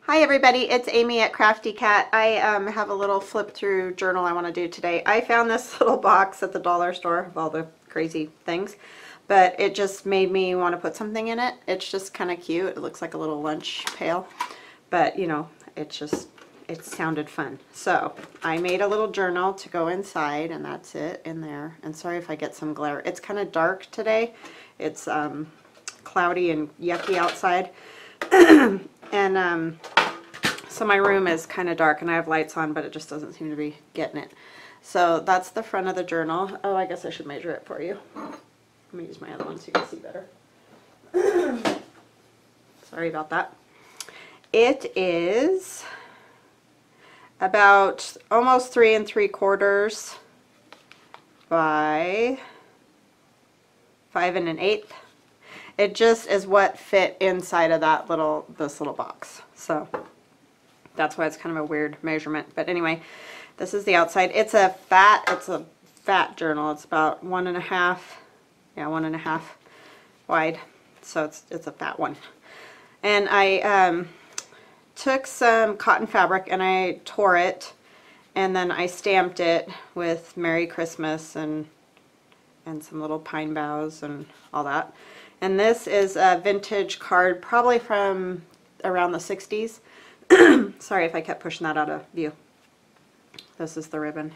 Hi everybody, it's Amy at Crafty Cat. I have a little flip through journal I want to do today. I found this little box at the dollar store of all the crazy things, but it just made me want to put something in it. It's just kind of cute. It looks like a little lunch pail, but you know, it sounded fun. So I made a little journal to go inside, and that's it in there. And sorry if I get some glare. It's kind of dark today. It's cloudy and yucky outside. And so my room is kind of dark and I have lights on, but it just doesn't seem to be getting it. So that's the front of the journal. Oh, I guess I should measure it for you. Let me use my other one so you can see better. Sorry about that. It is about almost 3 3/4 by 5 1/8. It just is what fit inside of this little box. So that's why it's kind of a weird measurement. But anyway, this is the outside. It's a fat journal. It's about 1.5, yeah, 1.5 wide. So it's a fat one. And I took some cotton fabric and I tore it, and then I stamped it with Merry Christmas and some little pine boughs and all that. And this is a vintage card, probably from around the 60s. Sorry if I kept pushing that out of view. This is the ribbon.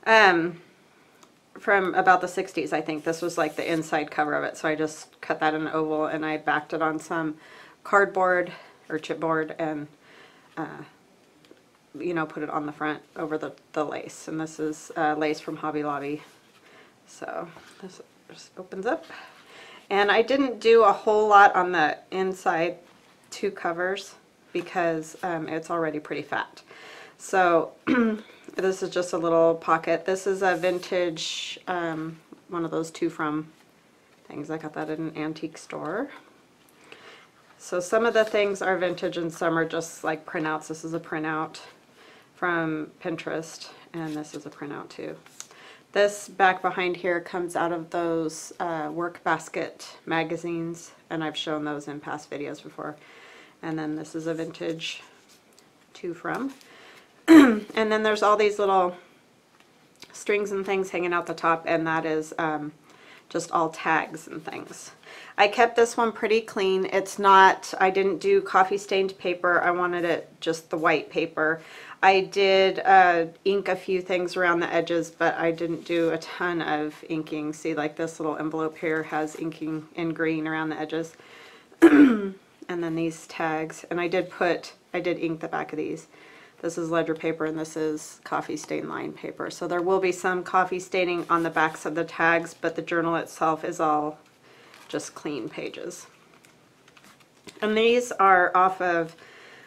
From about the 60s, I think. This was like the inside cover of it. So I just cut that in an oval and I backed it on some cardboard or chipboard and you know, put it on the front over the lace. And this is lace from Hobby Lobby. So this just opens up. And I didn't do a whole lot on the inside two covers because it's already pretty fat. So this is just a little pocket. This is a vintage, one of those two from things. I got that at an antique store. So some of the things are vintage and some are just like printouts. This is a printout from Pinterest, and this is a printout too. This back behind here comes out of those work basket magazines, and I've shown those in past videos before. And then this is a vintage to from. And then there's all these little strings and things hanging out the top, and that is just all tags and things. I kept this one pretty clean. It's not, I didn't do coffee stained paper. I wanted it just the white paper. I did ink a few things around the edges, but I didn't do a ton of inking. See, like this little envelope here has inking in green around the edges. And then these tags, and I did ink the back of these. This is ledger paper and this is coffee stain line paper. So there will be some coffee staining on the backs of the tags, but the journal itself is all just clean pages. And these are off of,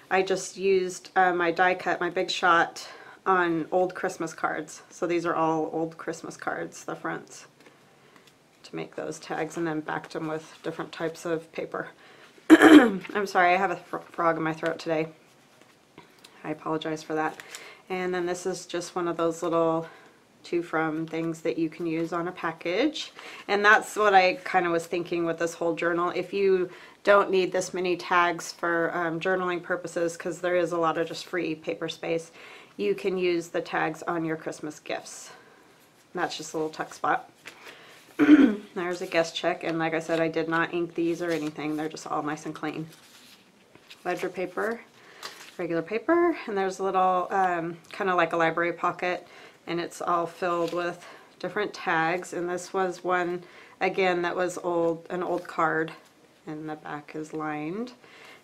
I just used my die cut, my Big Shot, on old Christmas cards. So these are all old Christmas cards, the fronts, to make those tags, and then backed them with different types of paper. I'm sorry, I have a frog in my throat today. I apologize for that. And then this is just one of those little to from things that you can use on a package. And that's what I kind of was thinking with this whole journal. If you don't need this many tags for journaling purposes, because there is a lot of just free paper space, you can use the tags on your Christmas gifts. And that's just a little tuck spot. There's a guest check, and like I said, I did not ink these or anything. They're just all nice and clean. Ledger paper, regular paper, and there's a little kind of like a library pocket, and it's all filled with different tags. And this was one, again, that was an old card, and the back is lined.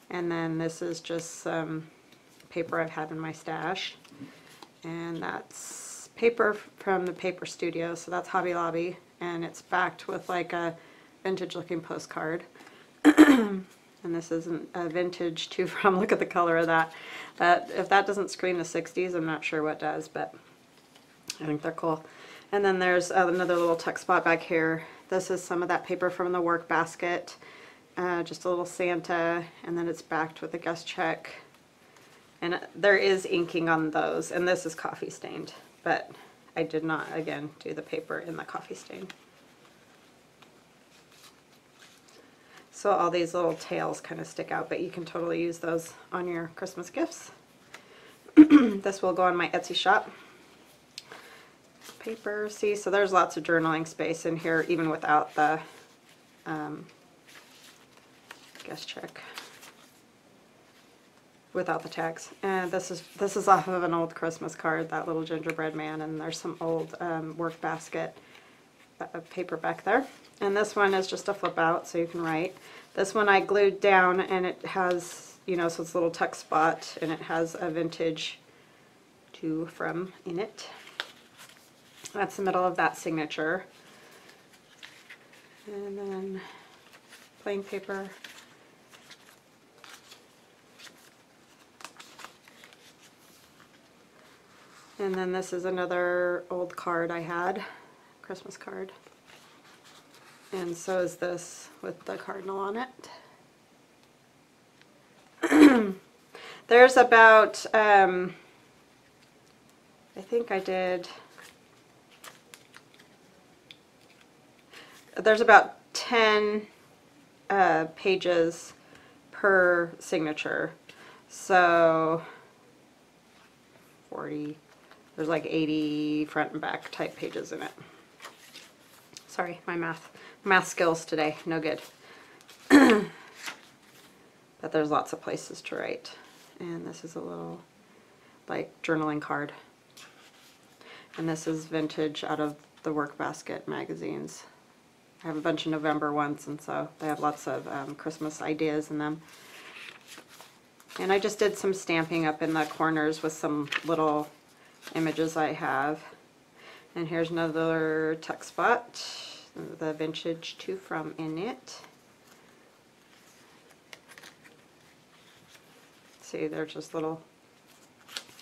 And then this is just some paper I've had in my stash, and that's paper from the Paper Studio, so that's Hobby Lobby, and it's backed with like a vintage looking postcard. And this isn't a vintage to from, look at the color of that. If that doesn't scream the 60s, I'm not sure what does, but I think they're cool. And then there's another little tuck spot back here. This is some of that paper from the work basket, just a little Santa, and then it's backed with a guest check. And there is inking on those, and this is coffee stained, but I did not, again, do the paper in the coffee stain. So all these little tails kind of stick out, but you can totally use those on your Christmas gifts. This will go on my Etsy shop. Paper, see, so there's lots of journaling space in here, even without the guest check, without the tags. And this is off of an old Christmas card, that little gingerbread man, and there's some old work basket paper back there. And this one is just a flip out, so you can write. This one I glued down, and it has, you know, so it's a little tuck spot, and it has a vintage to from in it. That's the middle of that signature. And then plain paper. And then this is another old card I had, Christmas card. And so is this with the cardinal on it. There's about, I think I did, there's about 10 pages per signature. So 40, there's like 80 front and back type pages in it. Sorry, my math skills today, no good. But there's lots of places to write. And this is a little like journaling card. And this is vintage out of the Work Basket magazines. I have a bunch of November ones, and so they have lots of Christmas ideas in them. And I just did some stamping up in the corners with some little images I have. And here's another tuck spot, the vintage to from in it. See, they're just little,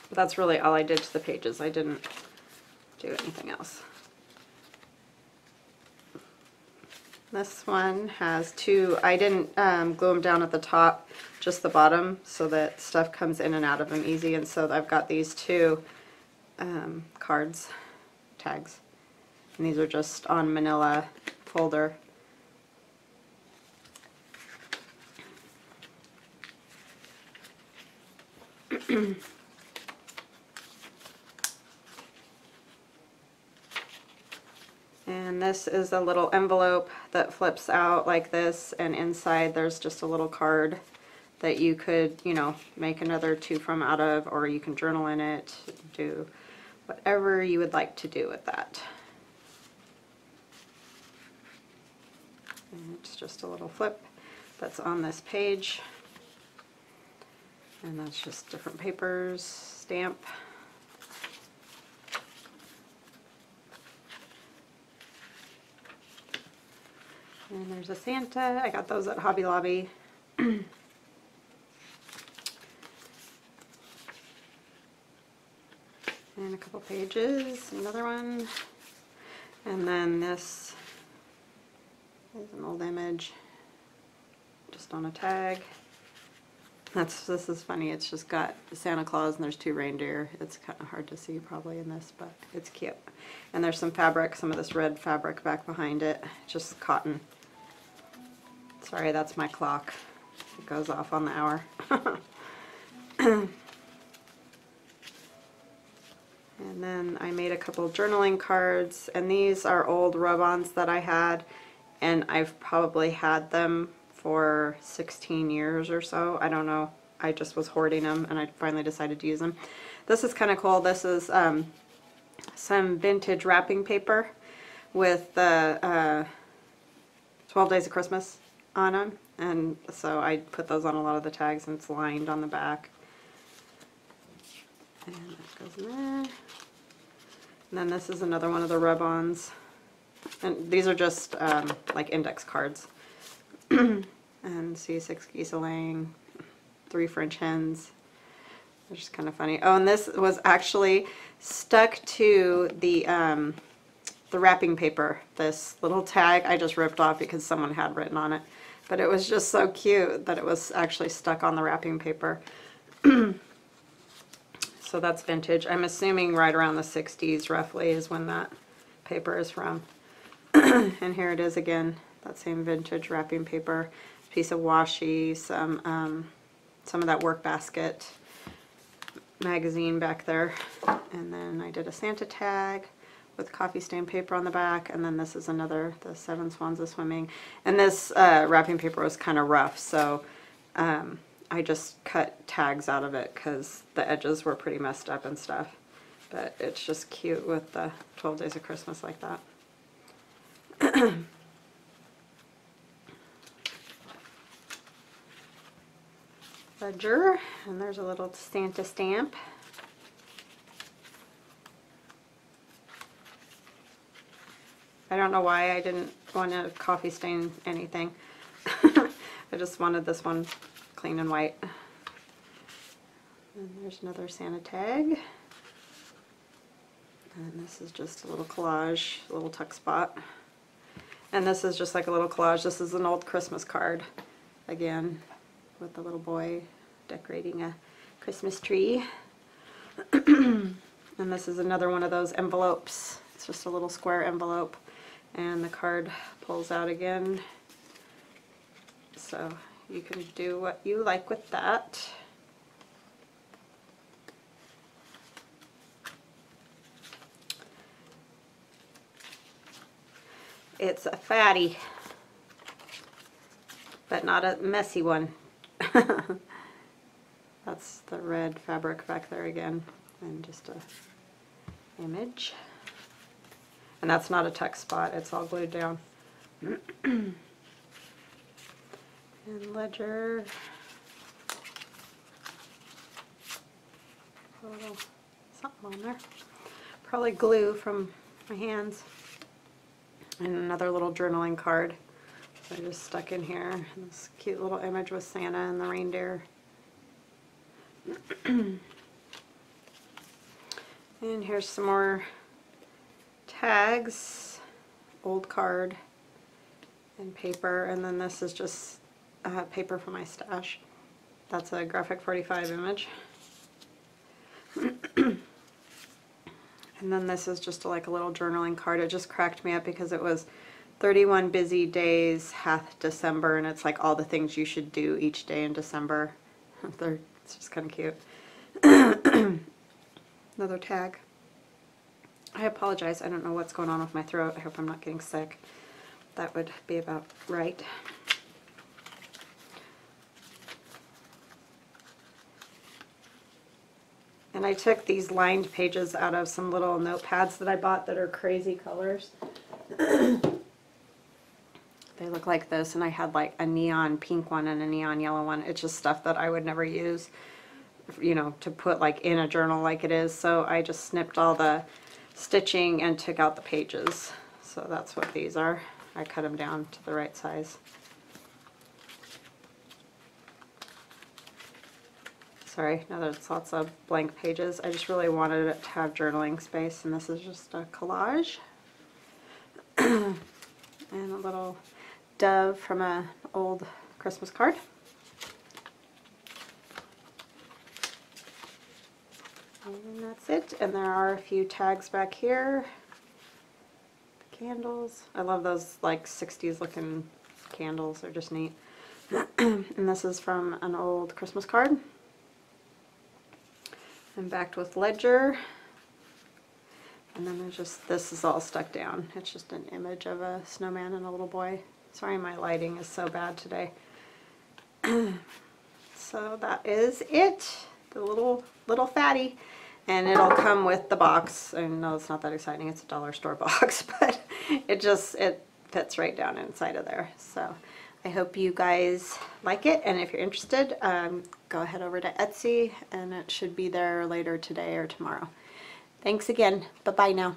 but that's really all I did to the pages. I didn't do anything else. This one has two, I didn't glue them down at the top, just the bottom, so that stuff comes in and out of them easy. And so I've got these two cards, tags, and these are just on manila folder. And this is a little envelope that flips out like this, and inside there's just a little card that you could, you know, make another to from out of, or you can journal in it, do whatever you would like to do with that. And it's just a little flip that's on this page. And that's just different papers, stamp. And there's a Santa. I got those at Hobby Lobby. And a couple pages, another one. And then this is an old image just on a tag. This is funny, it's just got Santa Claus and there's two reindeer. It's kind of hard to see probably in this, but it's cute. And there's some fabric, some of this red fabric back behind it, just cotton. Sorry, that's my clock. It goes off on the hour. And then I made a couple journaling cards, and these are old rub-ons that I had, and I've probably had them for 16 years or so. I don't know. I just was hoarding them, and I finally decided to use them. This is kind of cool. This is some vintage wrapping paper with the 12 Days of Christmas on them, and so I put those on a lot of the tags, and it's lined on the back. And that goes in there. And then this is another one of the rub-ons. And these are just like index cards. And see, 6 geese a-laying, 3 French hens. They're just kind of funny. Oh, and this was actually stuck to the wrapping paper. This little tag I just ripped off because someone had written on it. But it was just so cute that it was actually stuck on the wrapping paper. So that's vintage. I'm assuming right around the 60s roughly is when that paper is from. And here it is again, that same vintage wrapping paper. piece of washi, some of that work basket magazine back there. And then I did a Santa tag with coffee stain paper on the back, and then this is another, the 7 Swans of Swimming. And this wrapping paper was kind of rough, so I just cut tags out of it because the edges were pretty messed up and stuff. But it's just cute with the 12 Days of Christmas like that. Ledger, and there's a little Santa stamp. I don't know why I didn't want to coffee stain anything. I just wanted this one clean and white. And there's another Santa tag. And this is just a little collage, a little tuck spot. And this is just like a little collage. This is an old Christmas card, again, with the little boy decorating a Christmas tree. And this is another one of those envelopes. It's just a little square envelope. And the card pulls out again. So you can do what you like with that. It's a fatty, but not a messy one. That's the red fabric back there again, and just a image. And that's not a text spot, it's all glued down. And ledger. A little something on there. Probably glue from my hands. And another little journaling card. So I just stuck in here. And this cute little image with Santa and the reindeer. And here's some more tags, old card, and paper. And then this is just paper from my stash. That's a graphic 45 image. And then this is just like a little journaling card. It just cracked me up because it was 31 busy days hath December, and it's like all the things you should do each day in December. It's just kind of cute. Another tag. I apologize. I don't know what's going on with my throat. I hope I'm not getting sick. That would be about right. And I took these lined pages out of some little notepads that I bought that are crazy colors. They look like this, and I had like a neon pink one and a neon yellow one. It's just stuff that I would never use, you know, to put like in a journal like it is. So I just snipped all the stitching and took out the pages. So that's what these are. I cut them down to the right size. Sorry, now there's lots of blank pages. I just really wanted it to have journaling space, and this is just a collage. And a little dove from an old Christmas card. And that's it. And there are a few tags back here. Candles. I love those like 60s looking candles. They're just neat. And this is from an old Christmas card. And backed with ledger. And then there's just, this is all stuck down. It's just an image of a snowman and a little boy. Sorry, my lighting is so bad today. So that is it. The little fatty. And it'll come with the box. I know it's not that exciting. It's a dollar store box, but it fits right down inside of there. So I hope you guys like it, and if you're interested, go ahead over to Etsy, and it should be there later today or tomorrow. Thanks again. Bye-bye now.